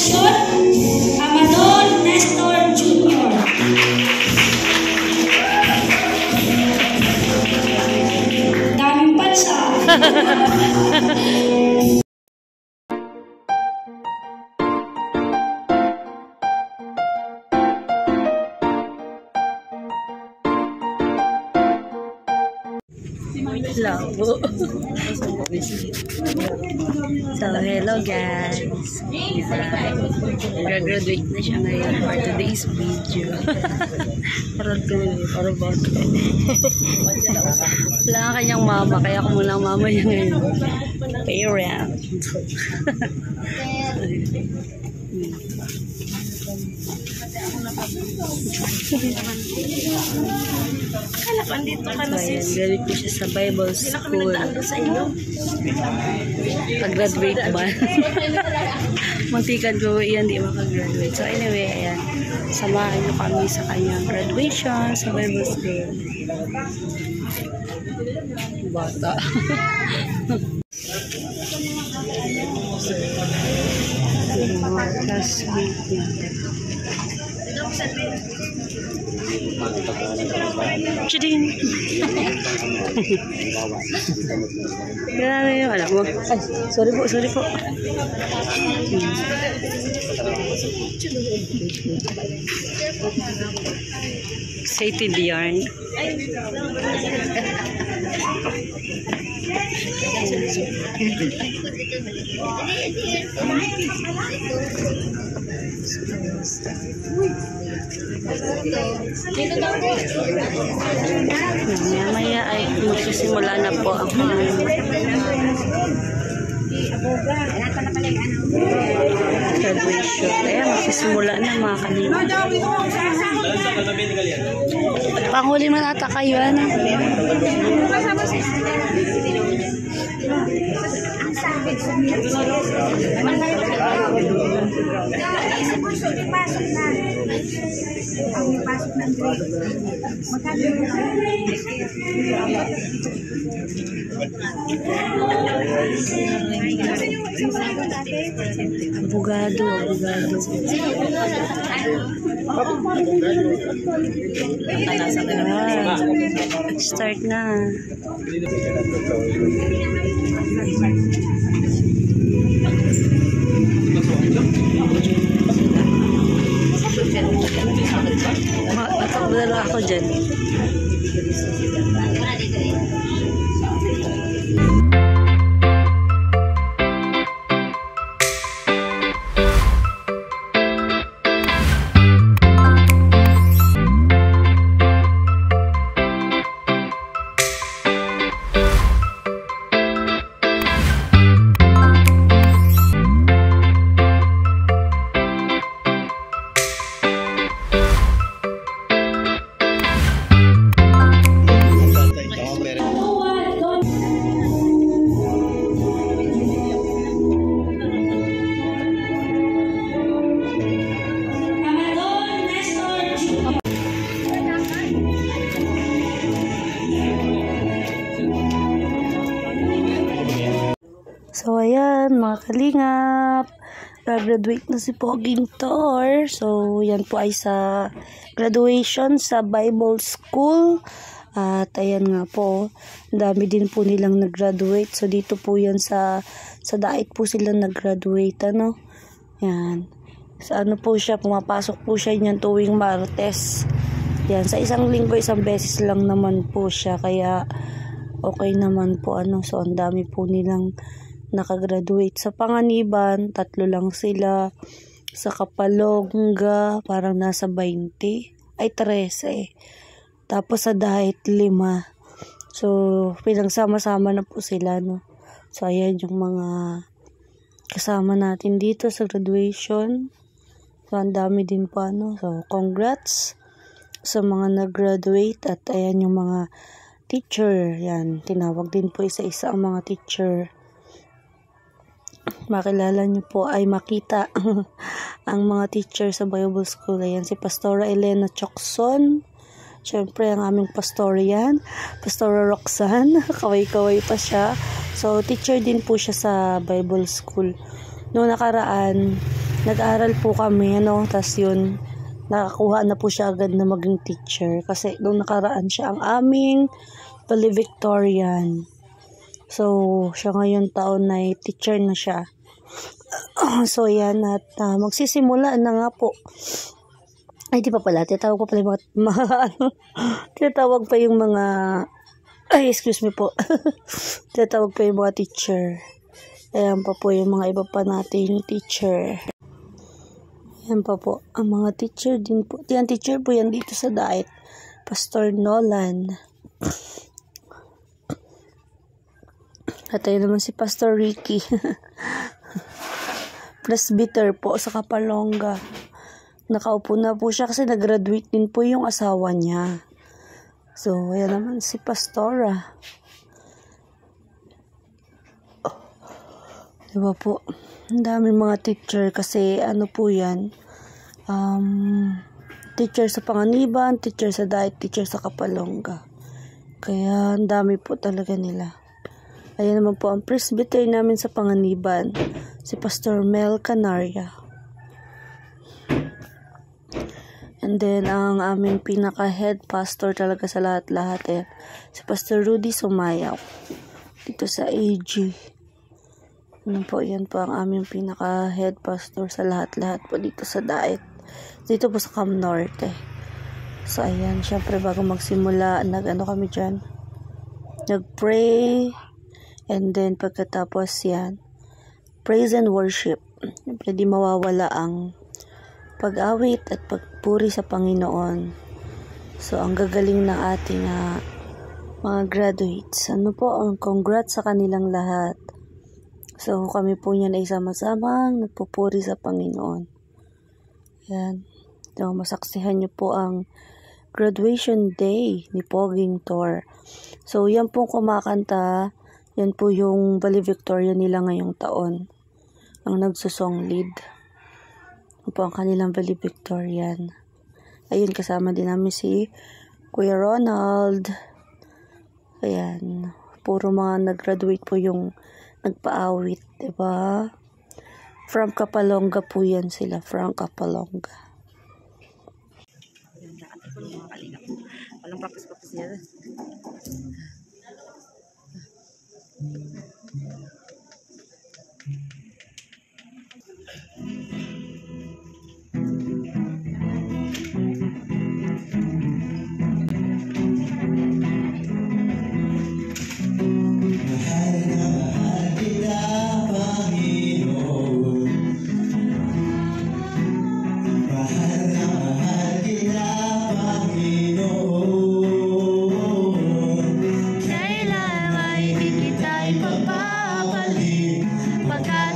Concepcion Amador Nestor Jr. Daming pansa. Labo. So, hello guys. Graduate na siya ngayon for today's video. Parang bato. Wala nga kanyang mama, kaya ako muna ang mama niya ngayon. Parent. Galit ko siya sa Bible School. Pag-graduate ba? Muntikan ko yan, di makagraduate. So anyway, ayan. Samahan nyo kami sa kanyang graduation sa Bible School. Bata. Classmate niya. Chidin! Grabe yung alam mo. Ay, sorry po. Excited yarn. Maya ay magsisimula na po ako graduation. Kaya magsisimula na mga kanina. Panghuli man ata kayo, ano? Abogado. Start na. Matakbo ako dyan. So, ayan, mga kalingap. Graduate na si Poging Tor. So, yan po ay sa graduation sa Bible School. At ayan nga po, dami din po nilang nag-graduate. So, dito po yan sa Dait po sila nag-graduate, ano? Yan. Sa ano po siya, pumapasok po siya yan tuwing Martes. Yan, sa isang linggo, isang beses lang naman po siya. Kaya, okay naman po, ano. So, ang dami po nilang nakagraduate. Sa Panganiban, 3 lang sila. Sa Kapalongga, parang nasa 20. Ay, 13. Tapos sa Dait, 5. So, pinagsama-sama na po sila, no. So, ayan yung mga kasama natin dito sa graduation. So, ang dami din po, ano. So, congrats sa mga nag-graduate. At ayan yung mga teacher. Yan, tinawag din po isa-isa ang mga teacher. Makilala nyo po ay makita ang mga teacher sa Bible School. Ayan si Pastora Elena Chokson. Siyempre ang aming pastorian, Pastora Roxanne. Kaway-kaway pa siya. So teacher din po siya sa Bible School. Noong nakaraan, nag-aral po kami, tas yun, nakakuha na po siya agad na maging teacher. Kasi nung nakaraan siya ang aming valedictorian. So, siya ngayon taon na teacher na siya. So, yan, at magsisimula na nga po. Ay, di pa pala, tinatawag pa pala yung tinatawag pa yung mga, excuse me po. Tinatawag pa yung mga teacher. Ayan pa po yung mga iba pa natin teacher. Ayan pa po, ang mga teacher din po. Yan, teacher po yan dito sa diet. Pastor Nolan. At ayun naman si Pastor Ricky. Presbyter po sa Kapalonga. Nakaupo na po siya kasi nag-graduate din po yung asawa niya. So, ayan naman si Pastora. Diba po? Ang daming mga teacher kasi ano po yan. Teacher sa Panganiban, teacher sa diet, teacher sa Kapalonga. Kaya ang dami po talaga nila. Ayan naman po ang presbyter namin sa Panganiban. Si Pastor Mel Canaria. And then, ang aming pinaka-head pastor talaga sa lahat-lahat si Pastor Rudy Sumayaw. Dito sa AG. Yan po ang aming pinaka-head pastor sa lahat-lahat po dito sa Daet. Dito po sa Cam Norte. So, ayan. Syempre, bago magsimula, kami dyan. Nag-pray. And then, pagkatapos yan, praise and worship. Syempre, di mawawala ang pag-awit at pagpuri sa Panginoon. So, ang gagaling ng ating mga graduates. Congrats sa kanilang lahat. So, kami po niyan ay sama-samang nagpupuri sa Panginoon. Yan. So, masaksihan niyo po ang graduation day ni Poging Tor. So, yan pong kumakanta. Yan po yung valedictorian nila ngayong taon. Ang nagsusong lead. Po ang kanilang valedictorian. Ayun, kasama din namin si Kuya Ronald. Ayan, puro mga nag-graduate po yung nagpa-awit, diba? From Kapalonga po yan sila, from Kapalonga. Walang practice niya.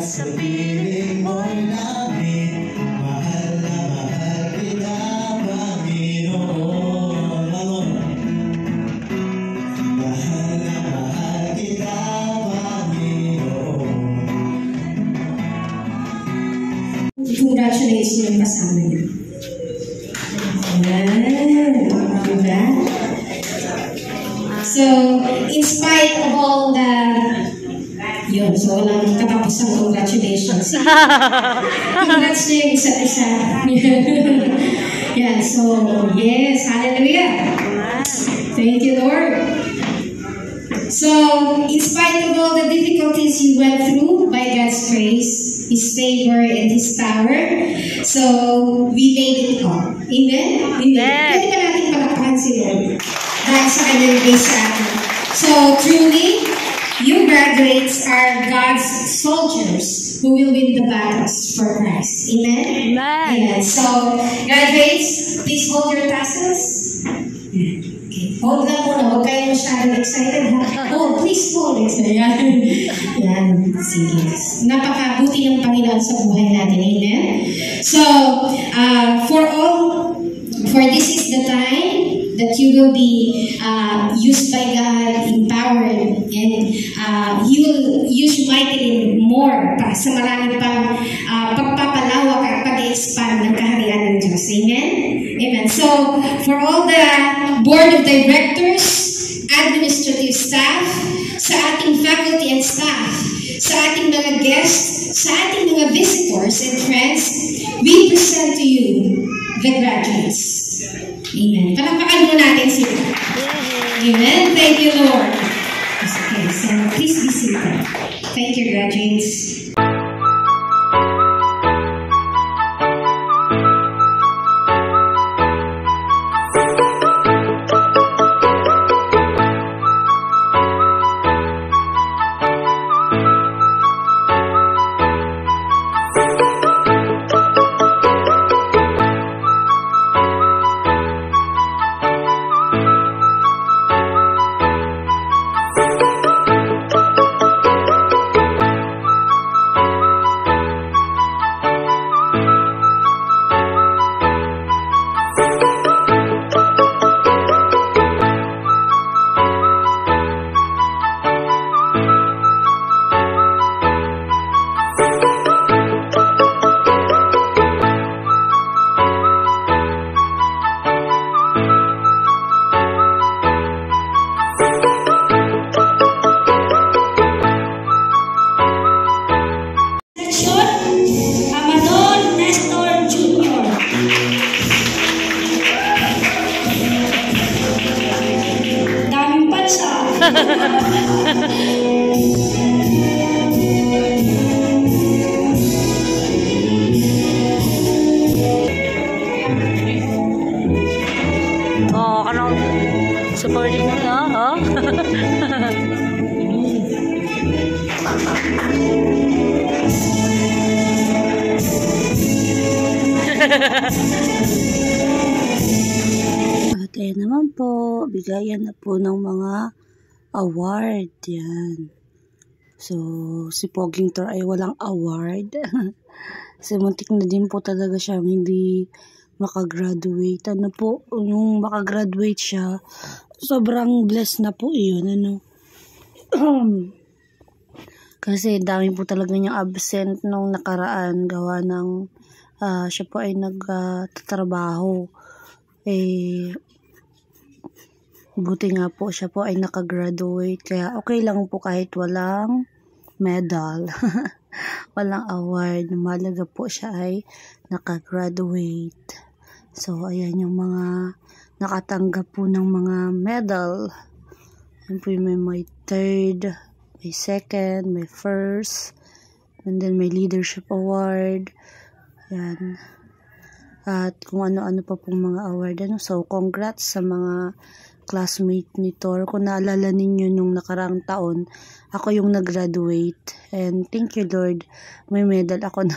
Sa piling mo'y langit, mahal na mahal kita, Panginoon. Mahal na mahal kita, Panginoon. Congratulations yung kasama niyo. Diba? So, in spite of all the so walang katapusang congratulations. Congrats na yung isa-isa. Yeah, so, yes, hallelujah. Thank you, Lord. So, in spite of all the difficulties you went through, by God's grace, His favor, and His power, so, we made it all. Amen? Amen. Pwede ba natin palakpakan si Lord? Dahil sa kanyang grace sa atin. So, truly, you graduates are God's soldiers who will win the battles for Christ. Amen? Amen. So, graduates, please hold your tassels. Okay. Hold lang muna. Huwag kayo masyadong excited. Hold, please hold it. Ayan. Ayan. Sige. Napakabuti ng Panginoon sa buhay natin. Amen? So, for this is the time that you will be used by God, empowered, and He will use you mightily more sa marami pang pagpapalawak at pag-expand ng kaharian ng Diyos. Amen? Amen. So, for all the board of directors, administrative staff, sa ating faculty and staff, sa ating mga guests, sa ating mga visitors and friends, we present to you the graduates. Amen. Palakpakan mo natin sila. Amen. Thank you, Lord. Okay, so please be seated. Thank you, graduates. Oh, kanang supporting na, ha? At ayan naman po, bigayan na po ng mga award. Yan. So, si Poging Tor ay walang award. Kasi muntik na din po talaga siyang hindi makagraduate. Ano po, yung makagraduate siya, sobrang blessed na po yun. Ano? Kasi dami po talaga niyang absent nung nakaraan. Gawa ng siya po ay nagtatrabaho. Buti nga po siya po ay nakagraduate. Kaya okay lang po kahit walang medal. Walang award. Malaga po siya ay nakagraduate. So, ayan yung mga nakatanggap po ng mga medal. Ayan po yung may third, may second, may first, and then may leadership award. Ayan. At kung ano-ano pa pong mga award. So, congrats sa mga classmate ni Tor. Kung naalala ninyo nung nakaraang taon, ako yung nag-graduate. And thank you, Lord. May medal ako.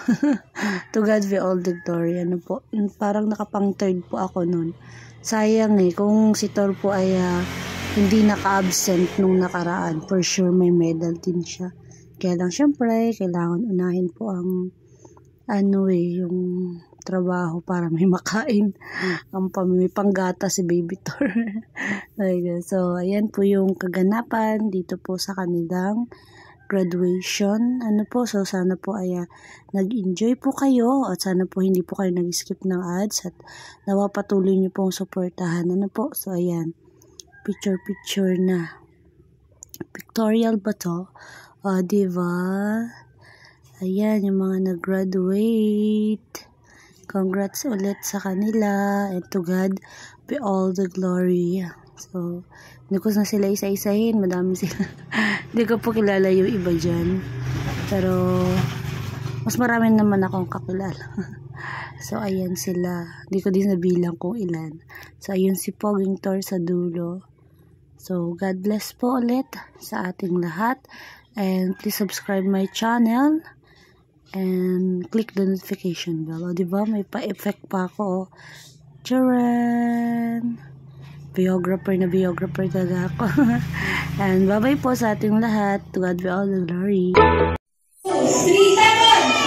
To God be all the glory. Ano po, parang nakapang third po ako nun. Sayang kung si Tor po ay hindi naka-absent nung nakaraan. For sure, may medal din siya. Kaya lang, syempre, kailangan unahin po ang yung trabaho para may makain. May panggata si Baby Tor. So, ayan po yung kaganapan dito po sa kanilang graduation. So sana po ay nag-enjoy po kayo at sana po hindi po kayo nag-skip ng ads at nawa patuloy niyo pong suportahan. So, ayan. Picture na. Pictorial ba to? Diba? Ayan, yung mga nag-graduate. Congrats ulit sa kanila. And to God be all the glory. So, hindi ko na sila isa-isahin. Madami sila. Hindi ko po kilala yung iba dyan. Pero, mas marami naman akong kakilala. So, ayan sila. Hindi ko din nabilang kung ilan. So, ayun si Poging Tor sa dulo. So, God bless po ulit sa ating lahat. And please subscribe my channel. And click the notification bell. Diba? May pa-effect pa ako. Charan! Biographer talaga ako. And bye-bye po sa ating lahat. To God be all the glory. 3 seconds!